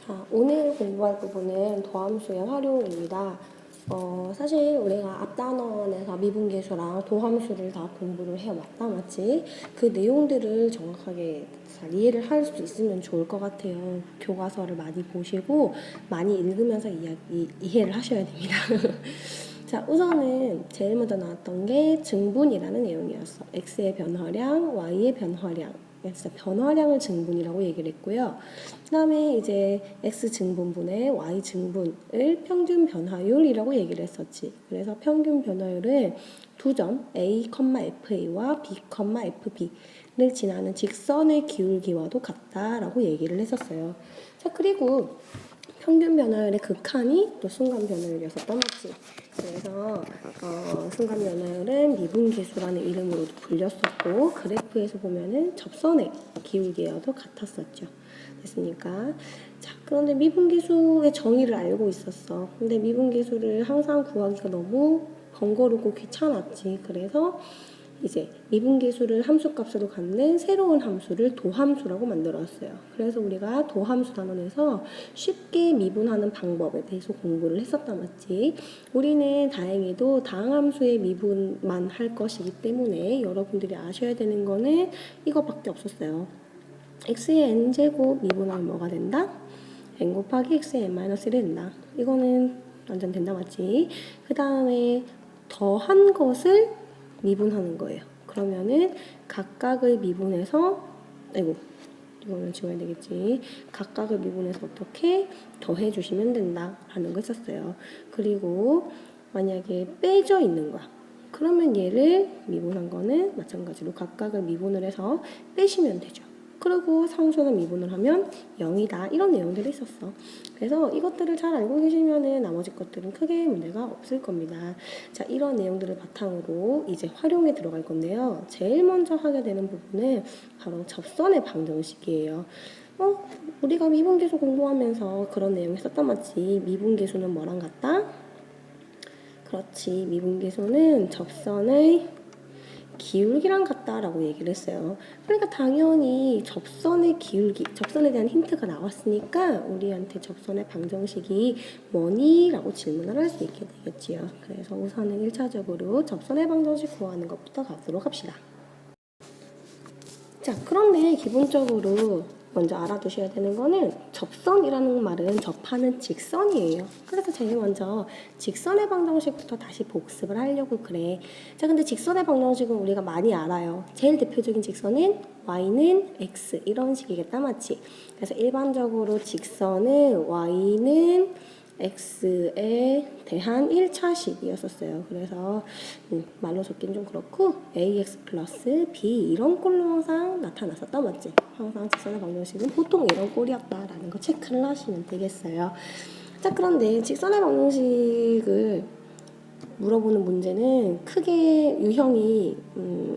자, 오늘 공부할 부분은 도함수의 활용입니다. 사실 우리가 앞단원에서 미분계수랑 도함수를 다 공부를 해왔다, 맞지? 그 내용들을 정확하게 잘 이해를 할 수 있으면 좋을 것 같아요. 교과서를 많이 보시고 많이 읽으면서 이해를 하셔야 됩니다. 자, 우선은 제일 먼저 나왔던 게 증분이라는 내용이었어. x의 변화량, y의 변화량. 진짜 변화량을 증분이라고 얘기를 했고요. 그 다음에 이제 x 증분분의 y 증분을 평균 변화율이라고 얘기를 했었지. 그래서 평균 변화율은 두 점 a, fa와 b, fb를 지나는 직선의 기울기와도 같다라고 얘기를 했었어요. 자, 그리고 평균 변화율의 극한이 또 순간 변화율이었었던 거지. 그래서 순간 변화율은 미분계수라는 이름으로도 불렸었고 그래프에서 보면은 접선의 기울기와도 같았었죠. 됐습니까? 자, 그런데 미분계수의 정의를 알고 있었어. 근데 미분계수를 항상 구하기가 너무 번거롭고 귀찮았지. 그래서 이제 미분계수를 함수값으로 갖는 새로운 함수를 도함수라고 만들었어요. 그래서 우리가 도함수 단원에서 쉽게 미분하는 방법에 대해서 공부를 했었단 맞지. 우리는 다행히도 다항함수의 미분만 할 것이기 때문에 여러분들이 아셔야 되는 거는 이거밖에 없었어요. x의 n제곱 미분하면 뭐가 된다? n 곱하기 x의 n-1이 된다. 이거는 완전 된다 맞지? 그 다음에 더한 것을 미분하는 거예요. 그러면은 각각을 미분해서 이거는 지워야 되겠지. 각각을 미분해서 어떻게 더해주시면 된다라는 거 했었어요. 그리고 만약에 빼져 있는 거야. 그러면 얘를 미분한 거는 마찬가지로 각각을 미분을 해서 빼시면 되죠. 그리고 상수는 미분을 하면 0이다. 이런 내용들이 있었어. 그래서 이것들을 잘 알고 계시면은 나머지 것들은 크게 문제가 없을 겁니다. 자, 이런 내용들을 바탕으로 이제 활용에 들어갈 건데요. 제일 먼저 하게 되는 부분은 바로 접선의 방정식이에요. 우리가 미분계수 공부하면서 그런 내용 했었단 맞지? 미분계수는 뭐랑 같다? 그렇지. 미분계수는 접선의 기울기랑 같다라고 얘기를 했어요. 그러니까 당연히 접선의 기울기, 접선에 대한 힌트가 나왔으니까 우리한테 접선의 방정식이 뭐니? 라고 질문을 할 수 있게 되겠지요. 그래서 우선은 1차적으로 접선의 방정식 구하는 것부터 가도록 합시다. 자, 그런데 기본적으로 먼저 알아두셔야 되는 거는 접선이라는 말은 접하는 직선이에요. 그래서 제일 먼저 직선의 방정식부터 다시 복습을 하려고 그래. 자, 근데 직선의 방정식은 우리가 많이 알아요. 제일 대표적인 직선은 y는 x 이런 식이겠다, 맞지? 그래서 일반적으로 직선은 y는 x에 대한 1차식이었었어요. 그래서 말로 적긴 좀 그렇고 ax 플러스 b 이런 꼴로 항상 나타났었다 맞지? 항상 직선의 방정식은 보통 이런 꼴이었다라는 거 체크를 하시면 되겠어요. 자, 그런데 직선의 방정식을 물어보는 문제는 크게 유형이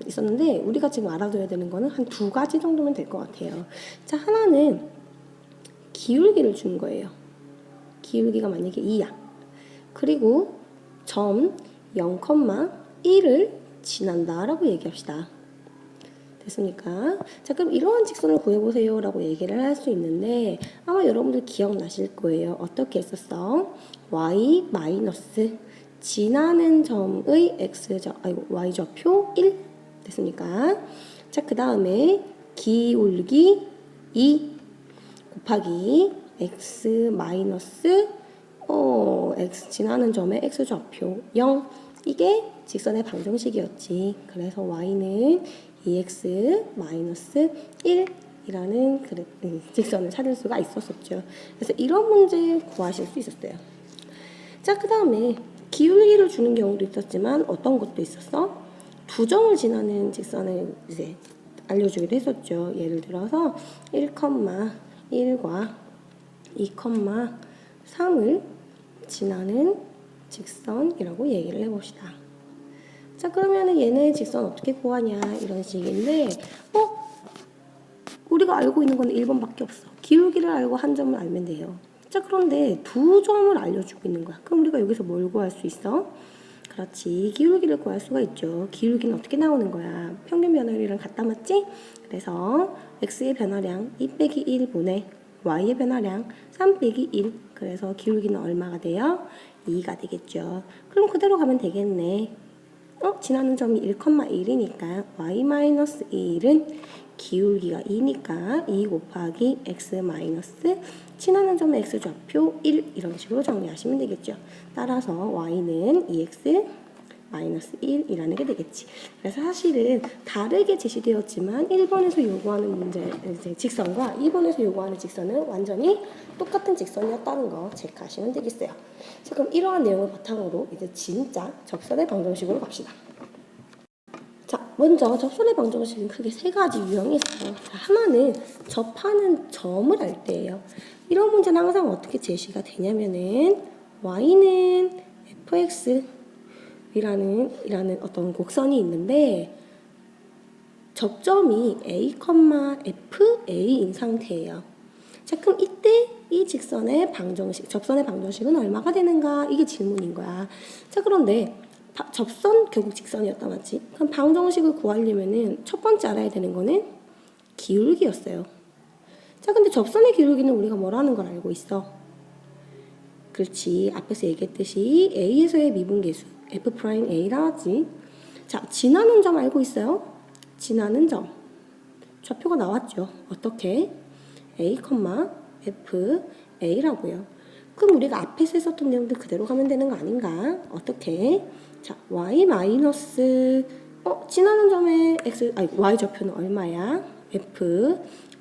있었는데 우리가 지금 알아둬야 되는 거는 한 두 가지 정도면 될 것 같아요. 자, 하나는 기울기를 준 거예요. 기울기가 만약에 2야. 그리고 점 0,1을 지난다 라고 얘기합시다. 됐습니까? 자, 그럼 이러한 직선을 구해보세요 라고 얘기를 할 수 있는데 아마 여러분들 기억나실 거예요. 어떻게 했었어? y 마이너스 지나는 점의 y좌표 1 됐습니까? 자, 그 다음에 기울기 2 곱하기 x 마이너스 x 지나는 점의 x좌표 0 이게 직선의 방정식이었지. 그래서 y는 2x 마이너스 1이라는 직선을 찾을 수가 있었었죠. 그래서 이런 문제 구하실 수 있었어요. 자, 그 다음에 기울기를 주는 경우도 있었지만 어떤 것도 있었어? 두 점을 지나는 직선을 이제 알려주기도 했었죠. 예를 들어서 1,1과 2,3을 지나는 직선이라고 얘기를 해봅시다. 자, 그러면은 얘네 직선 어떻게 구하냐 이런 식인데 우리가 알고 있는 건 1번밖에 없어. 기울기를 알고 한 점을 알면 돼요. 자, 그런데 두 점을 알려주고 있는 거야. 그럼 우리가 여기서 뭘 구할 수 있어? 그렇지. 기울기를 구할 수가 있죠. 기울기는 어떻게 나오는 거야? 평균 변화율이랑 같다 맞지? 그래서 x의 변화량 2 빼기 1분의 y의 변화량 3 빼기 1. 그래서 기울기는 얼마가 돼요? 2가 되겠죠. 그럼 그대로 가면 되겠네. 지나는 점이 1,1이니까 y-1은 기울기가 2니까 2 곱하기 x 마이너스 지나는 점의 x좌표 1 이런 식으로 정리하시면 되겠죠. 따라서 y는 2x 마이너스 1이라는 게 되겠지. 그래서 사실은 다르게 제시되었지만 1번에서 요구하는 문제 직선과 2번에서 요구하는 직선은 완전히 똑같은 직선이었다는 거 체크하시면 되겠어요. 자, 그럼 이러한 내용을 바탕으로 이제 진짜 접선의 방정식으로 갑시다. 자, 먼저 접선의 방정식은 크게 세 가지 유형이 있어요. 자, 하나는 접하는 점을 알 때예요. 이런 문제는 항상 어떻게 제시가 되냐면은 y는 fx 이라는 어떤 곡선이 있는데 접점이 a, fa인 상태예요. 자, 그럼 이때 이 직선의 방정식, 접선의 방정식은 얼마가 되는가? 이게 질문인 거야. 자, 그런데 접선 결국 직선이었다 맞지? 그럼 방정식을 구하려면은 첫 번째 알아야 되는 거는 기울기였어요. 자, 근데 접선의 기울기는 우리가 뭐라는 걸 알고 있어? 그렇지. 앞에서 얘기했듯이 A에서의 미분계수 F'A 나왔지. 자, 지나는 점 알고 있어요? 지나는 점. 좌표가 나왔죠. 어떻게? A, F, A라고요. 그럼 우리가 앞에서 했었던 내용들 그대로 가면 되는 거 아닌가? 어떻게? 자, Y 마이너스 지나는 점의 Y 좌표는 얼마야? F,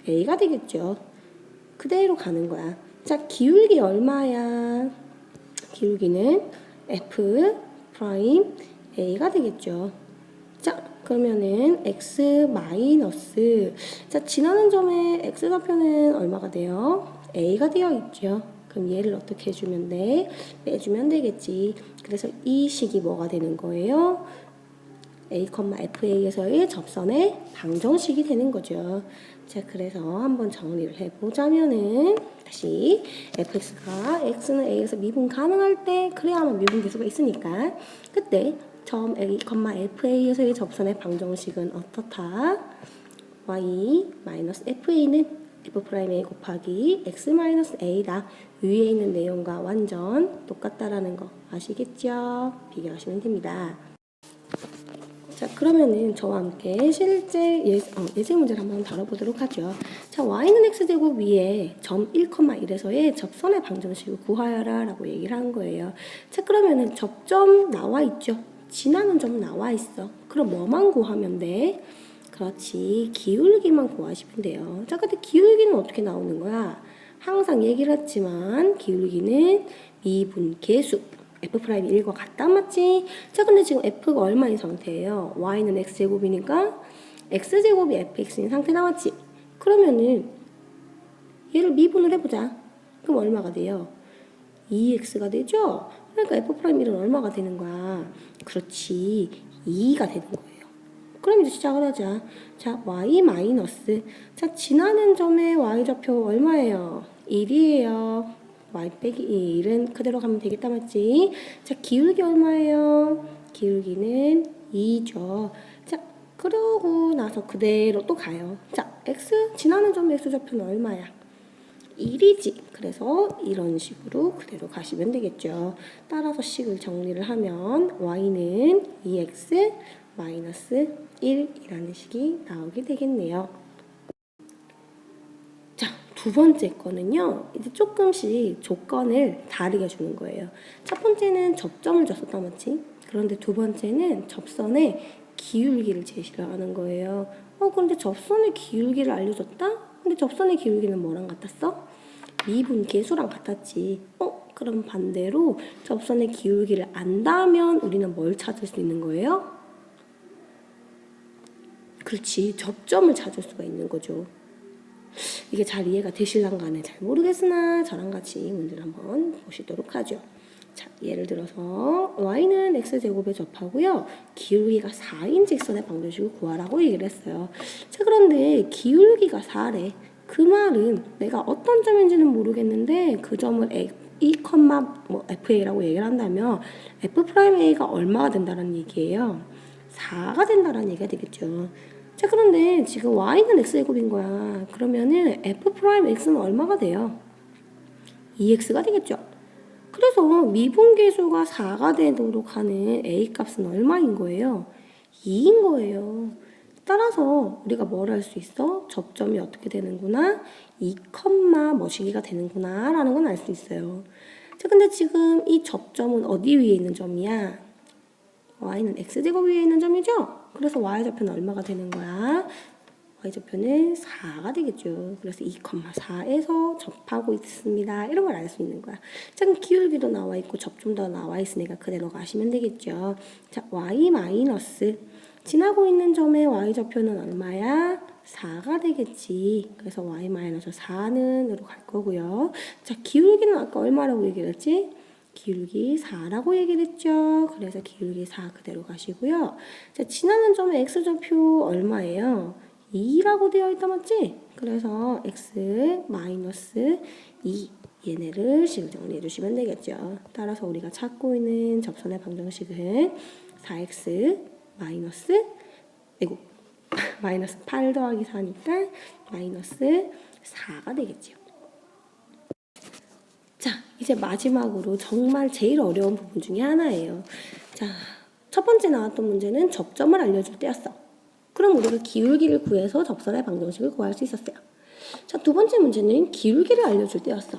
A가 되겠죠. 그대로 가는 거야. 자, 기울기 얼마야? 기울기는 F 프라임 A가 되겠죠. 자, 그러면은 X 마이너스 자, 지나는 점의 X좌표는 얼마가 돼요? A가 되어 있죠. 그럼 얘를 어떻게 해주면 돼? 빼주면 되겠지. 그래서 이 식이 뭐가 되는 거예요? A, FA에서의 접선의 방정식이 되는 거죠. 자, 그래서 한번 정리를 해보자면은 다시 fx가 x는 a에서 미분 가능할 때 그래야만 미분 계수가 있으니까 그때 점 a, fa에서의 접선의 방정식은 어떻다? y-fa는 f'A 곱하기 x-a다. 위에 있는 내용과 완전 똑같다라는 거 아시겠죠? 비교하시면 됩니다. 자, 그러면은 저와 함께 실제 예제 문제를 한번 다뤄보도록 하죠. 자, y는 x제곱 위에 점 1,1에서의 접선의 방정식을 구하여라 라고 얘기를 한 거예요. 자, 그러면은 접점 나와 있죠. 지나는 점 나와 있어. 그럼 뭐만 구하면 돼? 그렇지. 기울기만 구하시면 돼요. 자, 근데 기울기는 어떻게 나오는 거야? 항상 얘기를 했지만 기울기는 미분계수. F'이 1과 같다 맞지? 자, 근데 지금 F가 얼마인 상태예요? Y는 X제곱이니까 X제곱이 Fx인 상태 나왔지? 그러면은 얘를 미분을 해보자. 그럼 얼마가 돼요? 2X가 되죠? 그러니까 F'은 얼마가 되는 거야? 그렇지. 2가 되는 거예요. 그럼 이제 시작을 하자. 자, Y 마이너스. 자, 지나는 점의 Y좌표 얼마예요? 1이에요. y 빼기 1은 그대로 가면 되겠다 맞지? 자, 기울기 얼마예요? 기울기는 2죠. 자, 그러고 나서 그대로 또 가요. 자, x 지나는 점의 x좌표는 얼마야? 1이지. 그래서 이런 식으로 그대로 가시면 되겠죠. 따라서 식을 정리를 하면 y는 2x 마이너스 1이라는 식이 나오게 되겠네요. 두 번째 거는요, 이제 조금씩 조건을 다르게 주는 거예요. 첫 번째는 접점을 줬었다 맞지? 그런데 두 번째는 접선의 기울기를 제시를 하는 거예요. 그런데 접선의 기울기를 알려줬다? 근데 접선의 기울기는 뭐랑 같았어? 미분계수랑 같았지. 그럼 반대로 접선의 기울기를 안다면 우리는 뭘 찾을 수 있는 거예요? 그렇지, 접점을 찾을 수가 있는 거죠. 이게 잘 이해가 되실랑가는 잘 모르겠으나 저랑 같이 문제를 한번 보시도록 하죠. 자, 예를 들어서 y는 x제곱에 접하고요. 기울기가 4인 직선의 방정식을 구하라고 얘기를 했어요. 자, 그런데 기울기가 4래. 그 말은 내가 어떤 점인지는 모르겠는데 그 점을 FA라고 얘기를 한다면 F'A가 얼마가 된다는 얘기예요? 4가 된다는 얘기가 되겠죠. 자, 그런데 지금 y는 x제곱인 거야. 그러면은 f 프라임 x는 얼마가 돼요? 2x가 되겠죠. 그래서 미분계수가 4가 되도록 하는 a 값은 얼마인 거예요? 2인 거예요. 따라서 우리가 뭘 할 수 있어? 접점이 어떻게 되는구나? 2, 뭐시기가 되는구나 라는 건 알 수 있어요. 자, 근데 지금 이 접점은 어디 위에 있는 점이야? y는 x제곱 위에 있는 점이죠? 그래서 y좌표는 얼마가 되는 거야? y좌표는 4가 되겠죠. 그래서 2,4에서 접하고 있습니다. 이런 걸 알 수 있는 거야. 자, 그럼 기울기도 나와 있고 접점도 나와 있으니까 그대로 가시면 되겠죠. 자, y 마이너스 지나고 있는 점의 y좌표는 얼마야? 4가 되겠지. 그래서 y 마이너스 4는으로 갈 거고요. 자, 기울기는 아까 얼마라고 얘기를 했지? 기울기 4라고 얘기를 했죠. 그래서 기울기 4 그대로 가시고요. 자, 지나는 점의 x좌표 얼마예요? 2라고 되어 있다 맞지? 그래서 x 마이너스 2 얘네를 식 정리해 주시면 되겠죠. 따라서 우리가 찾고 있는 접선의 방정식은 4x 마이너스 마이너스 8 더하기 4니까 마이너스 4가 되겠죠. 자, 이제 마지막으로 정말 제일 어려운 부분 중에 하나예요. 자, 첫 번째 나왔던 문제는 접점을 알려줄 때였어. 그럼 우리가 기울기를 구해서 접선의 방정식을 구할 수 있었어요. 자, 두 번째 문제는 기울기를 알려줄 때였어.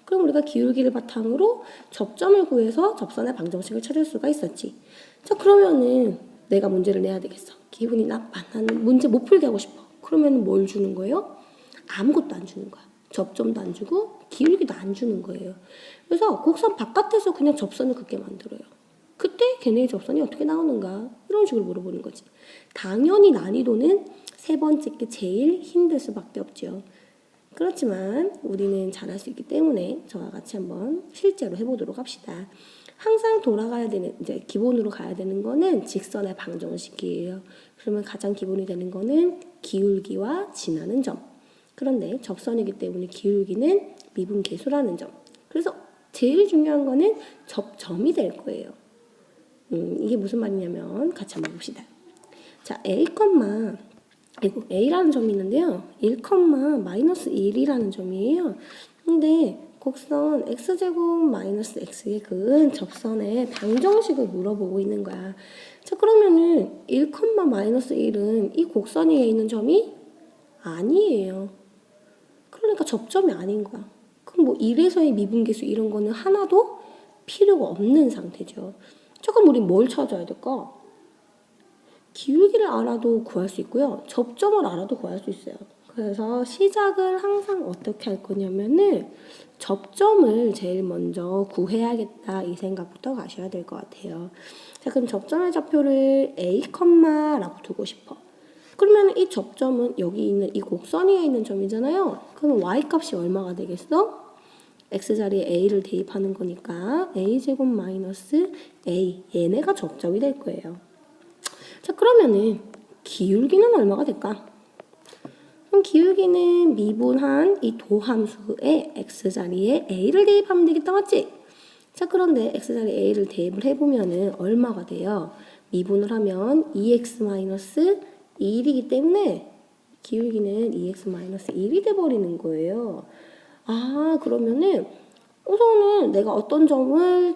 그럼 우리가 기울기를 바탕으로 접점을 구해서 접선의 방정식을 찾을 수가 있었지. 자, 그러면은 내가 문제를 내야 되겠어. 기분이 나빠. 나는 문제 못 풀게 하고 싶어. 그러면 뭘 주는 거예요? 아무것도 안 주는 거야. 접점도 안 주고 기울기도 안 주는 거예요. 그래서 곡선 바깥에서 그냥 접선을 긋게 만들어요. 그때 걔네의 접선이 어떻게 나오는가? 이런 식으로 물어보는 거지. 당연히 난이도는 세 번째 게 제일 힘들 수밖에 없죠. 그렇지만 우리는 잘할 수 있기 때문에 저와 같이 한번 실제로 해보도록 합시다. 항상 돌아가야 되는, 이제 기본으로 가야 되는 거는 직선의 방정식이에요. 그러면 가장 기본이 되는 거는 기울기와 지나는 점. 그런데 접선이기 때문에 기울기는 미분계수라는 점. 그래서 제일 중요한 거는 접점이 될 거예요. 이게 무슨 말이냐면 같이 한번 봅시다. 자, A라는 점이 있는데요. 1, 마이너스 1이라는 점이에요. 근데 곡선 x제곱 마이너스 x에 그은 접선의 방정식을 물어보고 있는 거야. 자, 그러면은 1, 마이너스 1은 이 곡선 위에 있는 점이 아니에요. 그러니까 접점이 아닌 거야. 그럼 뭐 1에서의 미분계수 이런 거는 하나도 필요가 없는 상태죠. 자, 그럼 우리 뭘 찾아야 될까? 기울기를 알아도 구할 수 있고요. 접점을 알아도 구할 수 있어요. 그래서 시작을 항상 어떻게 할 거냐면은 접점을 제일 먼저 구해야겠다 이 생각부터 가셔야 될 것 같아요. 자, 그럼 접점의 좌표를 A, 라고 두고 싶어. 그러면 이 접점은 여기 있는 이 곡선 위에 있는 점이잖아요. 그러면 y 값이 얼마가 되겠어? x 자리에 a를 대입하는 거니까 a제곱 마이너스 a 얘네가 접점이 될 거예요. 자, 그러면은 기울기는 얼마가 될까? 그럼 기울기는 미분한 이 도함수의 x 자리에 a를 대입하면 되겠다 맞지? 자, 그런데 x 자리에 a를 대입을 해보면은 얼마가 돼요? 미분을 하면 2x 마이너스 1이기 때문에 기울기는 2x-1이 돼버리는 거예요. 아, 그러면은 우선은 내가 어떤 점을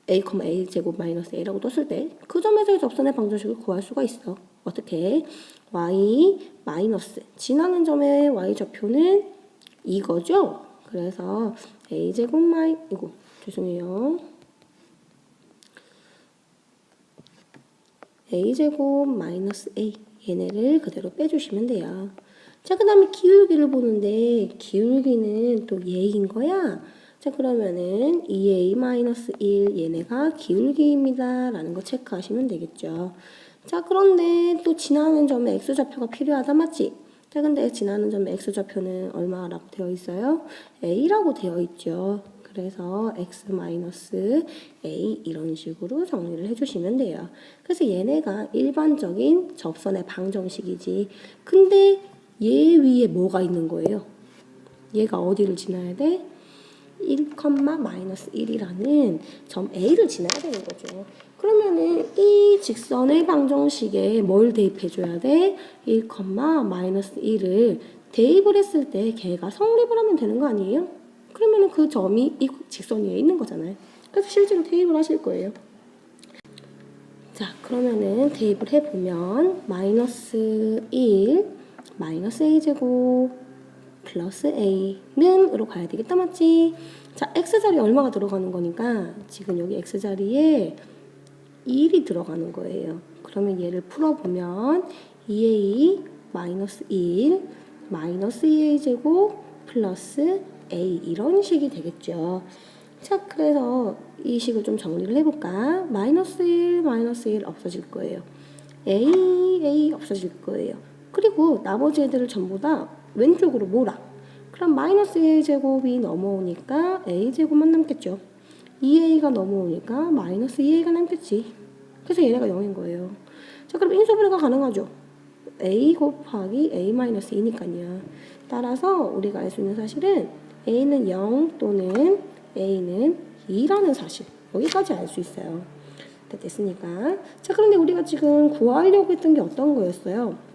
a, 제곱 마이너스 a라고 떴을 때 그 점에서의 접선의 방정식을 구할 수가 있어. 어떻게? y 마이너스 지나는 점의 y좌표는 이거죠? 그래서 a제곱 죄송해요. a제곱 마이너스 a 얘네를 그대로 빼주시면 돼요. 자, 그 다음에 기울기를 보는데 기울기는 또 얘인 거야. 자, 그러면은 2a-1 얘네가 기울기입니다 라는 거 체크하시면 되겠죠. 자, 그런데 또 지나는 점에 x좌표가 필요하다 맞지? 자, 근데 지나는 점의 x좌표는 얼마라고 되어 있어요? a라고 되어 있죠. 그래서 x-a 이런 식으로 정리를 해주시면 돼요. 그래서 얘네가 일반적인 접선의 방정식이지. 근데 얘 위에 뭐가 있는 거예요? 얘가 어디를 지나야 돼? 1, 마이너스 1이라는 점 A를 지나야 되는 거죠. 그러면은 이 직선의 방정식에 뭘 대입해줘야 돼? 1, 마이너스 1을 대입을 했을 때 걔가 성립을 하면 되는 거 아니에요? 그러면은 그 점이 이 직선 위에 있는 거잖아요. 그래서 실제로 대입을 하실 거예요. 자, 그러면은 대입을 해보면 마이너스 1, 마이너스 a제곱 플러스 a는 으로 가야 되겠다, 맞지? 자, x자리에 얼마가 들어가는 거니까 지금 여기 x자리에 1이 들어가는 거예요. 그러면 얘를 풀어보면 2a 마이너스 1 마이너스 2a제곱 플러스 a 이런 식이 되겠죠. 자, 그래서 이 식을 좀 정리를 해볼까? 마이너스 1 없어질 거예요. a 없어질 거예요. 그리고 나머지 애들을 전부 다 왼쪽으로 몰아. 그럼 마이너스 a제곱이 넘어오니까 a제곱만 남겠죠. 2a가 넘어오니까 마이너스 2a가 남겠지. 그래서 얘네가 0인 거예요. 자, 그럼 인수분해가 가능하죠. a 곱하기 a 마이너스 2니까요. 따라서 우리가 알 수 있는 사실은 a는 0 또는 a는 2라는 사실. 여기까지 알 수 있어요. 됐으니까. 자, 그런데 우리가 지금 구하려고 했던 게 어떤 거였어요?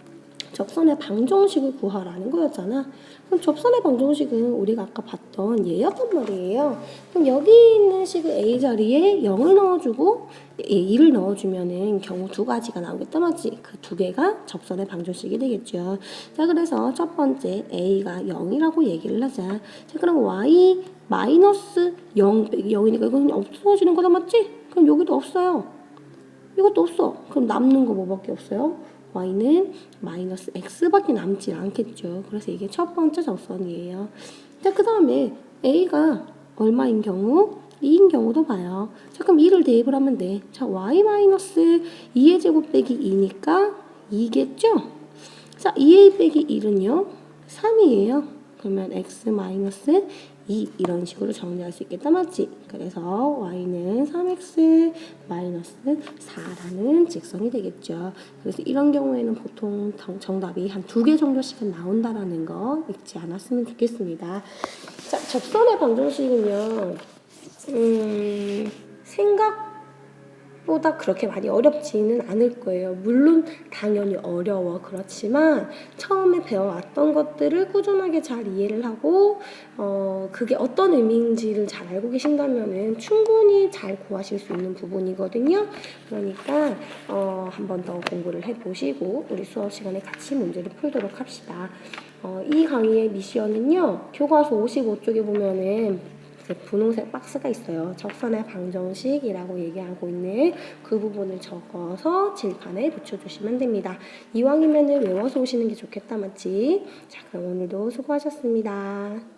접선의 방정식을 구하라는 거였잖아. 그럼 접선의 방정식은 우리가 아까 봤던 얘였단 말이에요. 그럼 여기 있는 식을 A 자리에 0을 넣어주고 2를 넣어주면은 경우 두 가지가 나오겠다, 맞지? 그 두 개가 접선의 방정식이 되겠죠. 자, 그래서 첫 번째 A가 0이라고 얘기를 하자. 자, 그럼 Y 마이너스 0 빼기 0이니까 이건 없어지는 거다, 맞지? 그럼 여기도 없어요. 이것도 없어. 그럼 남는 거 뭐밖에 없어요? y는 마이너스 x밖에 남지 않겠죠. 그래서 이게 첫 번째 접선이에요. 자, 그 다음에 a가 얼마인 경우? 2인 경우도 봐요. 자, 그럼 2를 대입을 하면 돼. 자, y 마이너스 2의 제곱 빼기 2니까 2겠죠? 자, 2a 빼기 1은요? 3이에요. 그러면 x 마이너스 2 이런 식으로 정리할 수 있겠다, 맞지? 그래서 y는 3x 마이너스 4라는 직선이 되겠죠. 그래서 이런 경우에는 보통 정답이 한 2개 정도씩은 나온다라는 거 잊지 않았으면 좋겠습니다. 자, 접선의 방정식은요, 생각보다 그렇게 많이 어렵지는 않을 거예요. 물론 당연히 어려워. 그렇지만 처음에 배워왔던 것들을 꾸준하게 잘 이해를 하고 그게 어떤 의미인지를 잘 알고 계신다면은 충분히 잘 구하실 수 있는 부분이거든요. 그러니까 한 번 더 공부를 해보시고 우리 수업 시간에 같이 문제를 풀도록 합시다. 이 강의의 미션은요, 교과서 55쪽에 보면은 분홍색 박스가 있어요. 접선의 방정식이라고 얘기하고 있는 그 부분을 적어서 칠판에 붙여주시면 됩니다. 이왕이면 외워서 오시는 게 좋겠다, 맞지? 자, 그럼 오늘도 수고하셨습니다.